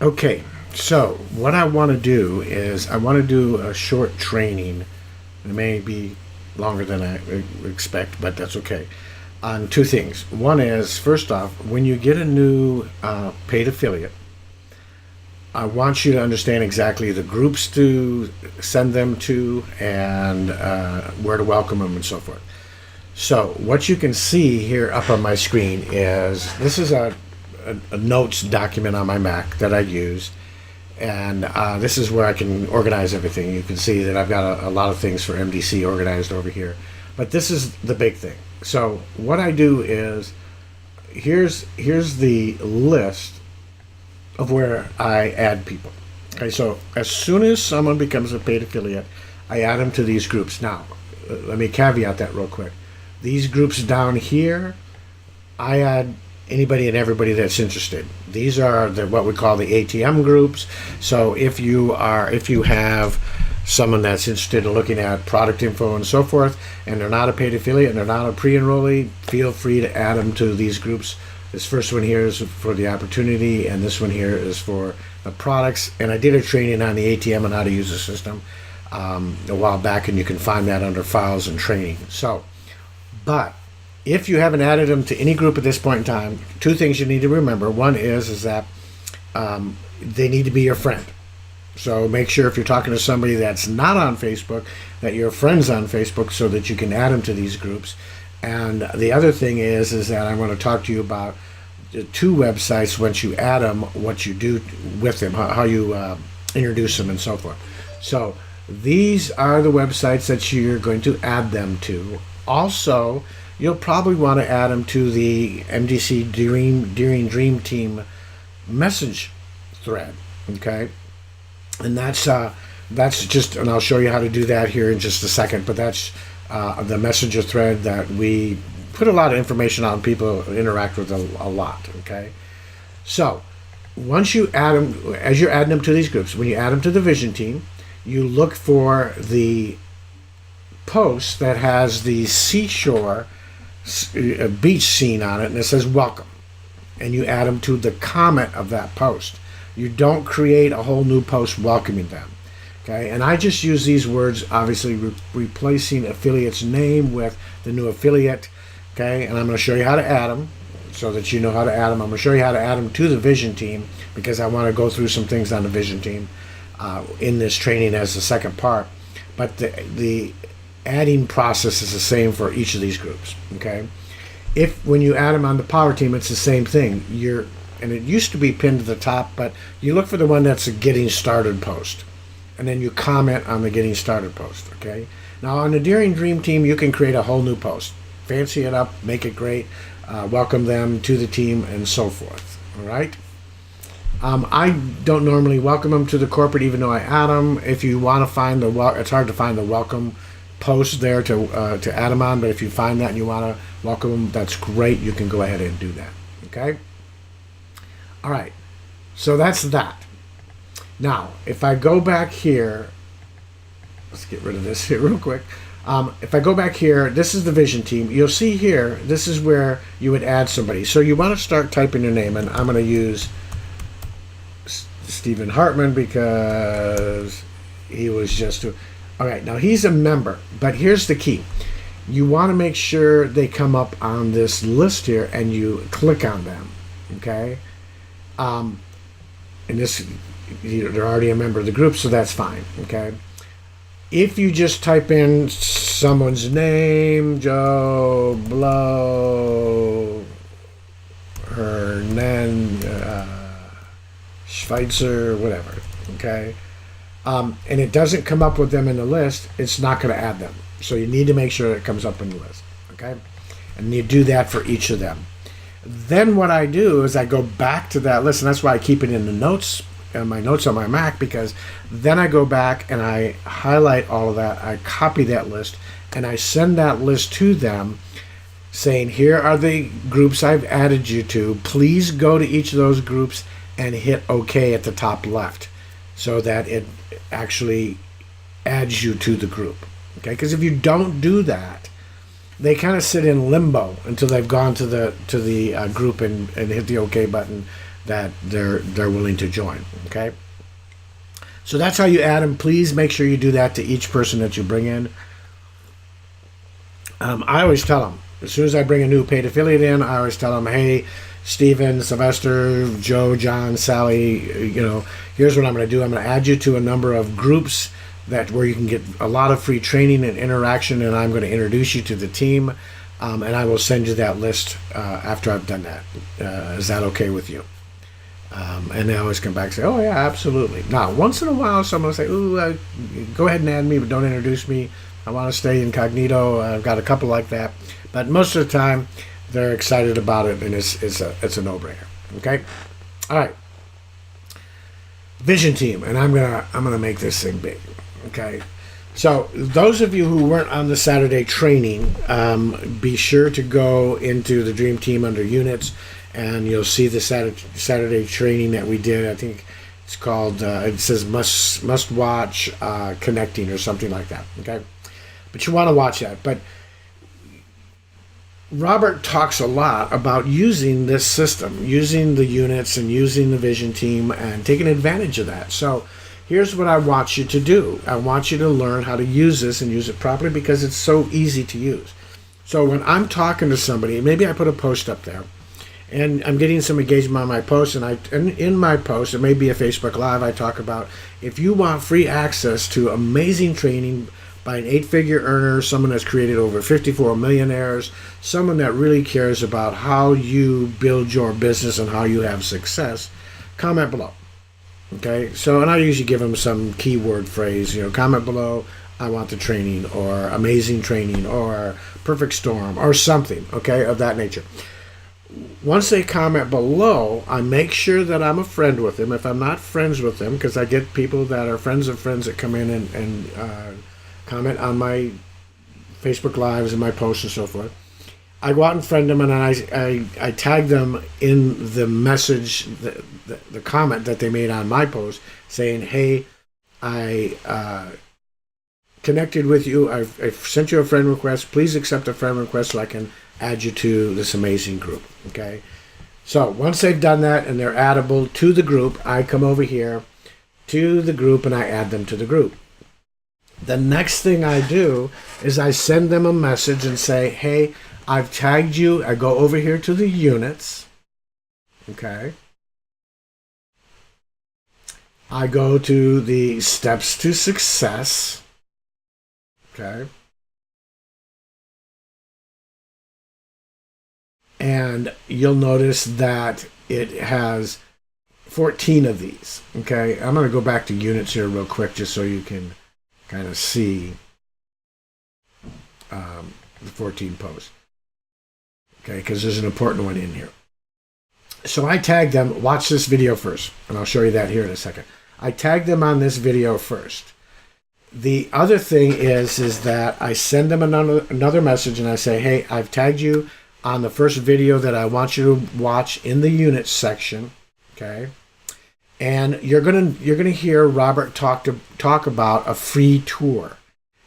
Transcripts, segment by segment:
Okay, so what I want to do is I want to do a short training. It may be longer than I expect, but that's okay. On two things. One is, first off, when you get a new paid affiliate, I want you to understand exactly the groups to send them to and where to welcome them and so forth. So what you can see here up on my screen is this is a notes document on my Mac that I use, and this is where I can organize everything. You can see that I've got a lot of things for MDC organized over here, but this is the big thing. So what I do is here's the list of where I add people. Okay, so as soon as someone becomes a paid affiliate, I add them to these groups. Now, let me caveat that real quick. These groups down here, I add anybody and everybody that's interested. These are what we call the ATM groups. So if you have someone that's interested in looking at product info and so forth, and they're not a paid affiliate and they're not a pre-enrollee, feel free to add them to these groups. This first one here is for the opportunity, and this one here is for the products. And I did a training on the ATM and how to use the system a while back, and you can find that under files and training. So, but if you haven't added them to any group at this point in time, two things you need to remember. One is that they need to be your friend. So make sure if you're talking to somebody that's not on Facebook, that your friend's on Facebook so that you can add them to these groups. And the other thing is that I want to talk to you about the two websites once you add them, what you do with them, how you introduce them and so forth. So these are the websites that you're going to add them to. Also, you'll probably want to add them to the MDC Daring Dream Team message thread, okay? And that's just, and I'll show you how to do that here in just a second, but that's the messenger thread that we put a lot of information on. People interact with a lot, okay? So once you add them, as you're adding them to these groups, when you add them to the Vision Team, you look for the post that has the seashore beach scene on it, and it says welcome, and you add them to the comment of that post. You don't create a whole new post welcoming them, okay? And I just use these words, obviously replacing affiliate's name with the new affiliate, okay? And I'm going to show you how to add them so that you know how to add them. I'm going to show you how to add them to the Vision Team because I want to go through some things on the Vision Team in this training as the second part. But the adding process is the same for each of these groups, okay? If when you add them on the Power Team, it's the same thing. And it used to be pinned to the top, but you look for the one that's a getting started post, and then you comment on the getting started post, okay? Now on the Daring Dream Team, you can create a whole new post, fancy it up, make it great, welcome them to the team, and so forth. All right. I don't normally welcome them to the corporate, even though I add them. If you want to find it's hard to find the welcome post there to add them on, but if you find that and you want to welcome them, that's great. You can go ahead and do that. Okay. All right. So that's that. Now, if I go back here, let's get rid of this here real quick. If I go back here, this is the Vision Team. You'll see here, this is where you would add somebody. So you want to start typing your name, and I'm going to use Stephen Hartman because he was just... All right, now he's a member, but here's the key. You want to make sure they come up on this list here, and you click on them, okay? And this, they're already a member of the group, so that's fine, okay? If you just type in someone's name, Joe Blow, Hernan, Schweitzer, whatever, okay? And it doesn't come up with them in the list, it's not going to add them. So you need to make sure it comes up in the list, okay? And you do that for each of them. Then what I do is I go back to that list, and that's why I keep it in the notes, my notes on my Mac, because then I go back and I highlight all of that, I copy that list, and I send that list to them saying, here are the groups I've added you to. Please go to each of those groups and hit OK at the top left so that it actually adds you to the group. Okay, because if you don't do that, they kind of sit in limbo until they've gone to the group and hit the OK button. that they're willing to join. Okay, so that's how you add them. Please make sure you do that to each person that you bring in. I always tell them, as soon as I bring a new paid affiliate in, I always tell them, hey, Stephen, Sylvester, Joe, John, Sally, here's what I'm going to do. I'm going to add you to a number of groups where you can get a lot of free training and interaction, and I'm going to introduce you to the team, and I will send you that list after I've done that. Is that okay with you? And they always come back and say, oh, yeah, absolutely. Now, once in a while, someone will say, ooh, go ahead and add me, but don't introduce me. I want to stay incognito. I've got a couple like that. But most of the time, they're excited about it, and it's a no-brainer. Okay? All right. Vision team, and I'm gonna make this thing big. Okay? So those of you who weren't on the Saturday training, be sure to go into the Dream Team under units, and you'll see the Saturday training that we did. I think it's called, it says must watch connecting or something like that. Okay? But you want to watch that. But Robert talks a lot about using this system, using the units and using the vision team and taking advantage of that. So here's what I want you to do. I want you to learn how to use this and use it properly because it's so easy to use. So when I'm talking to somebody, maybe I put a post up there and I'm getting some engagement on my post, and in my post, it may be a Facebook Live, I talk about if you want free access to amazing training by an 8-figure earner, someone that's created over 54 millionaires, someone that really cares about how you build your business and how you have success, comment below. Okay, so, and I usually give them some keyword phrase, comment below, I want the training, or amazing training, or perfect storm, or something, okay, of that nature. Once they comment below, I make sure that I'm a friend with them. If I'm not friends with them, because I get people that are friends of friends that come in and comment on my Facebook Lives and my posts and so forth, I go out and friend them, and I tag them in the message, the comment that they made on my post, saying, hey, I connected with you. I've sent you a friend request. Please accept a friend request so I can add you to this amazing group. Okay? So once they've done that and they're addable to the group, I come over here to the group and I add them to the group. The next thing I do is I send them a message and say, hey, I've tagged you. I go over here to the units. Okay. I go to the steps to success. Okay. And you'll notice that it has 14 of these. Okay. I'm going to go back to units here real quick just so you can kind of see the 14 posts. Okay, because there's an important one in here. So I tag them, watch this video first, and I'll show you that here in a second. I tag them on this video first. The other thing is that I send them another message and I say, hey, I've tagged you on the first video that I want you to watch in the units section. Okay. And you're gonna hear Robert talk about a free tour.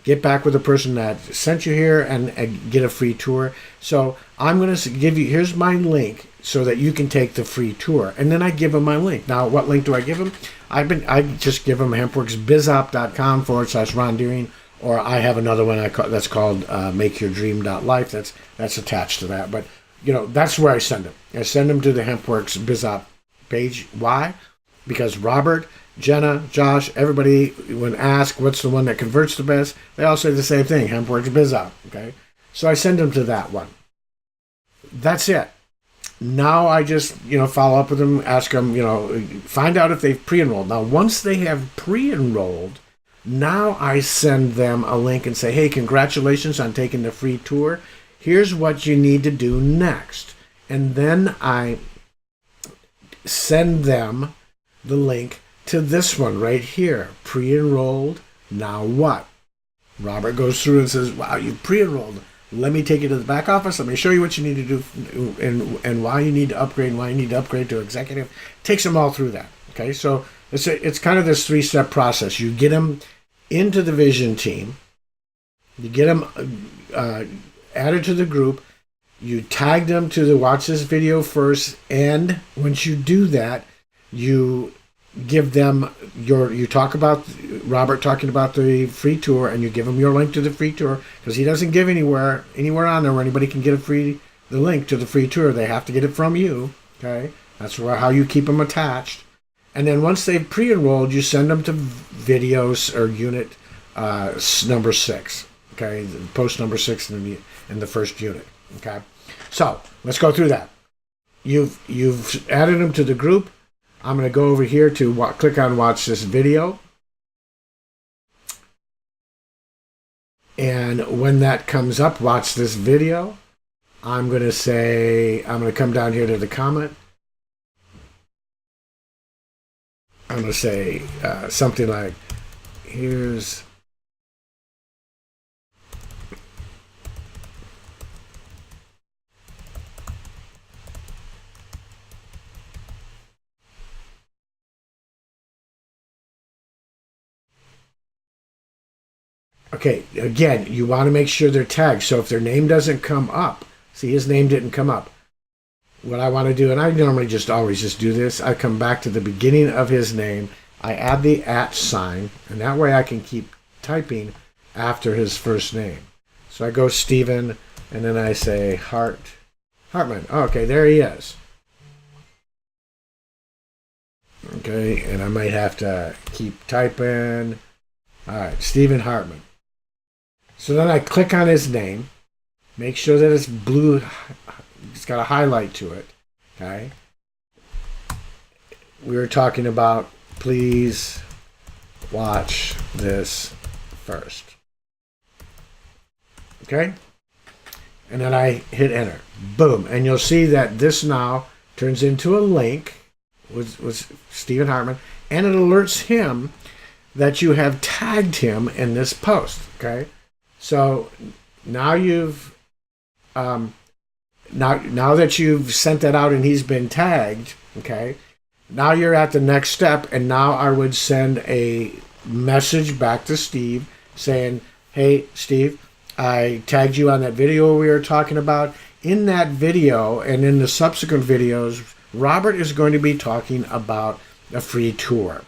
Get back with the person that sent you here and get a free tour. So I'm going to give you, here's my link so that you can take the free tour. And then I give them my link. Now, what link do I give them? I just give them hempworksbizopp.com/Ron Deering, or I have another one that's called makeyourdream.life. That's attached to that. But, that's where I send them. I send them to the Hempworks BizOpp page. Why? Because Robert, Jenna, Josh, everybody, when asked what's the one that converts the best, they all say the same thing, Hempworks BizOpp, okay? So I send them to that one. That's it. Now I just, follow up with them, ask them, find out if they've pre-enrolled. Now, once they have pre-enrolled, now I send them a link and say, hey, congratulations on taking the free tour. Here's what you need to do next. And then I send them the link to this one right here, pre-enrolled. Now what? Robert goes through and says, wow, you pre-enrolled. Let me take you to the back office. Let me show you what you need to do and why you need to upgrade and why you need to upgrade to executive. Takes them all through that. Okay, so it's kind of this 3-step process. You get them into the vision team. You get them added to the group. You tag them to watch this video first, and once you do that, you give them you talk about Robert talking about the free tour, and you give them your link to the free tour, because he doesn't give anywhere on there where anybody can get the link to the free tour. They have to get it from you. Okay, that's how you keep them attached. And then once they've pre-enrolled, you send them to videos or unit number 6. Okay, post number 6 in the first unit. Okay, so let's go through that. You've added them to the group. I'm going to go over here to click on watch this video. And when that comes up, watch this video, I'm going to come down here to the comment. I'm going to say something like, here's okay, again, you want to make sure they're tagged. So if their name doesn't come up, see, his name didn't come up. What I want to do, and I normally always just do this, I come back to the beginning of his name, I add the @ sign, and that way I can keep typing after his first name. So I go Stephen, and then I say Hartman. Okay, there he is. Okay, and I might have to keep typing. All right, Stephen Hartman. So then I click on his name, make sure that it's blue, it's got a highlight to it. Okay. We were talking about, please watch this first. Okay. And then I hit enter. Boom. And you'll see that this now turns into a link with Stephen Hartman, and it alerts him that you have tagged him in this post. Okay. So now you've now that you've sent that out and he's been tagged, okay, now you're at the next step, and now I would send a message back to Steve saying, hey, Steve, I tagged you on that video we were talking about. In that video and in the subsequent videos, Robert is going to be talking about a free tour.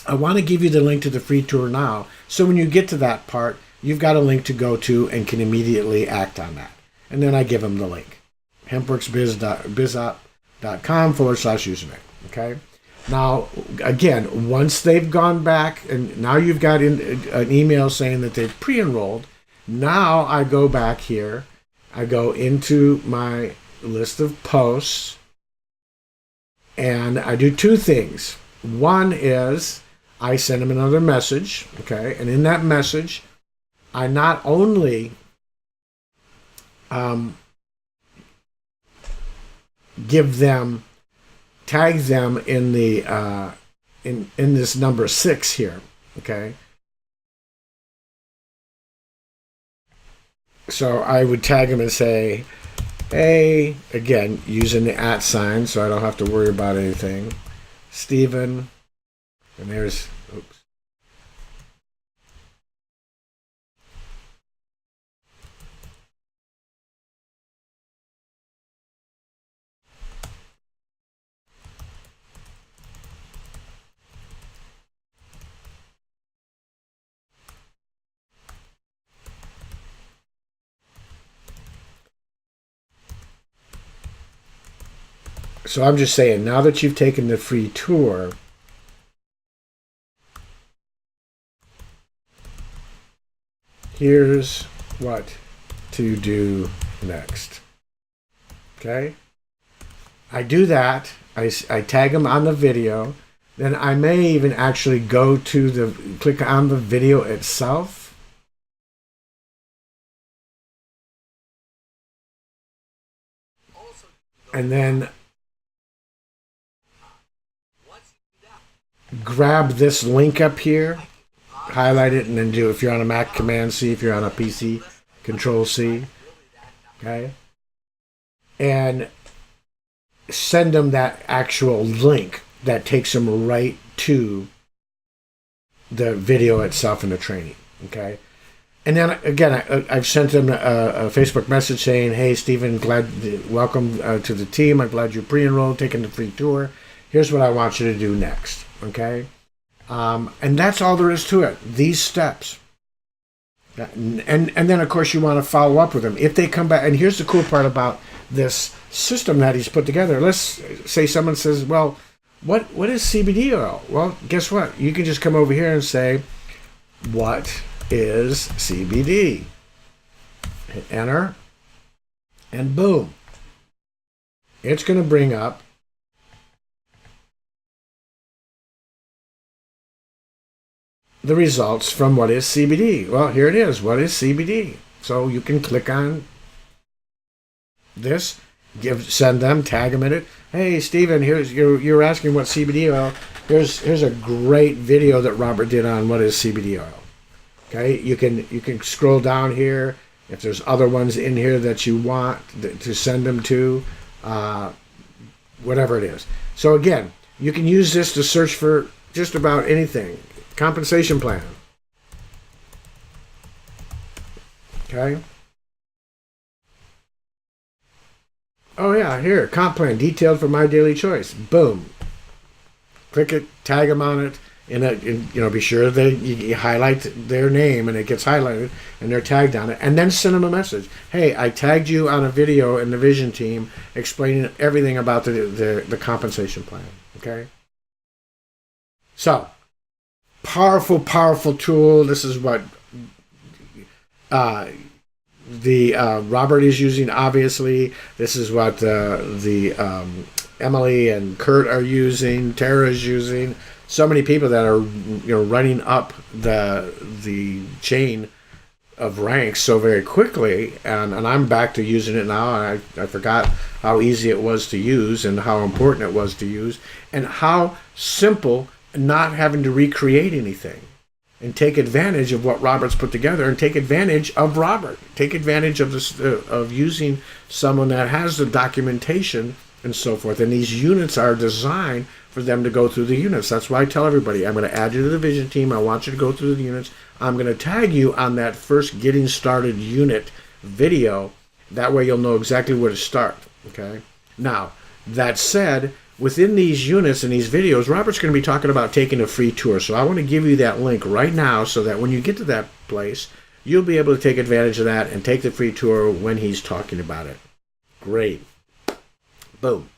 I want to give you the link to the free tour now, so when you get to that part, you've got a link to go to and can immediately act on that. And then I give them the link, hempworksbiz.com/username. Okay. Now, again, once they've gone back, and now you've got an email saying that they've pre-enrolled, now I go back here, I go into my list of posts, and I do two things. One is I send them another message, okay, and in that message, I not only tag them in the in this number 6 here, okay. So I would tag them and say, hey, again, using the @ sign, so I don't have to worry about anything. Stephen, and there's, oops. So I'm just saying, now that you've taken the free tour, here's what to do next. Okay? I do that. I tag them on the video. Then I may even actually go to click on the video itself. And then grab this link up here, highlight it, and then do, if you're on a Mac, Command C, if you're on a PC, Control C, okay, and send them that actual link that takes them right to the video itself and the training, okay. And then again, I've sent them a Facebook message saying, "Hey, Stephen, welcome to the team. I'm glad you pre-enrolled, taking the free tour. Here's what I want you to do next." Okay, and that's all there is to it. These steps, and then of course you want to follow up with them if they come back. And here's the cool part about this system that he's put together. Let's say someone says, "Well, what is CBD oil?" Well, guess what? You can just come over here and say, "What is CBD?" Hit enter, and boom, it's going to bring up the results from what is CBD. Well, here it is. What is CBD? So you can click on this, send them, tag them in it. "Hey, Stephen, here's you're asking what CBD oil. Here's a great video that Robert did on what is CBD oil." Okay, you can scroll down here if there's other ones in here that you want to send them to, whatever it is. So again, you can use this to search for just about anything. Compensation plan. Okay. Oh yeah, here, comp plan detailed for My Daily Choice. Boom. Click it, tag them on it. Be sure that you highlight their name and it gets highlighted and they're tagged on it, and then send them a message. "Hey, I tagged you on a video in the Vision team explaining everything about the compensation plan." Okay. So, powerful tool. This is what Robert is using. Obviously, this is what Emily and Kurt are using. Tara is using. So many people that are running up the chain of ranks so very quickly, and I'm back to using it now. And I forgot how easy it was to use and how important it was to use, and how simple, not having to recreate anything, and take advantage of what Robert's put together, and take advantage of Robert. Take advantage of this of using someone that has the documentation and so forth. And these units are designed for them to go through the units. That's why I tell everybody, I'm going to add you to the Vision team. I want you to go through the units. I'm going to tag you on that first getting started unit video. That way you'll know exactly where to start. Okay. Now, that said, within these units and these videos, Robert's going to be talking about taking a free tour. So I want to give you that link right now so that when you get to that place, you'll be able to take advantage of that and take the free tour when he's talking about it. Great. Boom.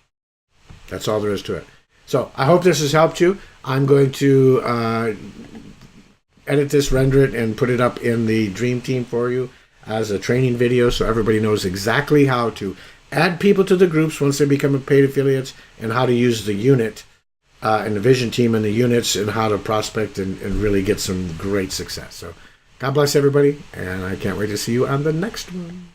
That's all there is to it. So I hope this has helped you. I'm going to edit this, render it, and put it up in the Dream Team for you as a training video so everybody knows exactly how to add people to the groups once they become paid affiliates, and how to use the unit and the Vision team and the units, and how to prospect and really get some great success. So God bless everybody, and I can't wait to see you on the next one.